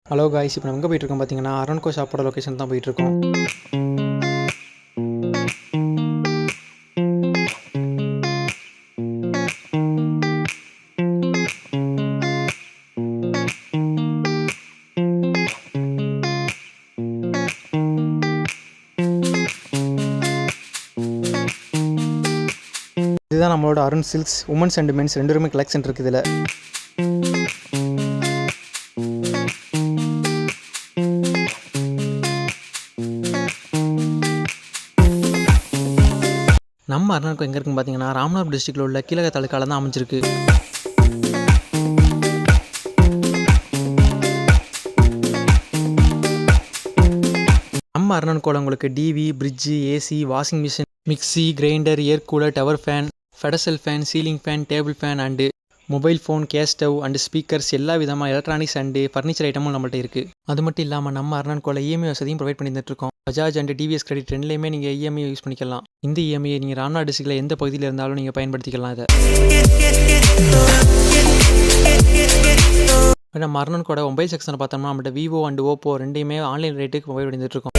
Hello guys, இப்போ நம்ம எங்கே போயிட்டுருக்கோம் பார்த்தீங்கன்னா, அரண்கோ ஷாப்போட லொக்கேஷன் தான் போயிட்டுருக்கோம். இதுதான் நம்மளோட Arun silks. Womens and mens ரெண்டுமே கலெக்ஷன் இருக்குது இதில். நம்ம அருணாக்கோ எங்கே இருக்குன்னு பார்த்தீங்கன்னா, ராமநாதபுரம் டிஸ்ட்ரிக்டில் உள்ள கீழக தாலுக்காவில் தான் அமைஞ்சிருக்கு. நம்ம அருணாக்கோவில் உங்களுக்கு TV, fridge, AC, washing machine, mixie, grinder, air cooler, tower fan, pedestal fan, ceiling fan, table fan and mobile phone, gas stove and speakers, எல்லா விதமான எலக்ட்ரானிக்ஸ் அண்டு ஃபர்னிச்சர் ஐட்டமும் நம்மள்ட்ட இருக்குது. அது மட்டும் இல்லாமல் நம்ம அருணாக்கோவில் இஎம்ஐ வசதியும் ப்ரொவைட் பண்ணி தந்துட்டுருக்கோம். பஜாஜ் அண்ட் டிவிஎஸ் கிரெடிட் ரெண்டுலேயுமே நீங்கள் இஎம்ஐ யூஸ் பண்ணிக்கலாம். இந்த இஎம்ஐயை நீங்கள் ராம்நாத் டிஸ்ட்ரிக்டில் எந்த பகுதியில் இருந்தாலும் நீங்கள் பயன்படுத்திக்கலாம். இதை நம்ம அருணாக்கோட மொபைல் செக்ஷனை பார்த்தோம்னா நம்மள்ட்ட விவோ அண்ட் ஓப்போ ரெண்டையுமே ஆன்லைன் ரேட்டுக்கு மொபைல் பண்ணிட்டுருக்கோம்.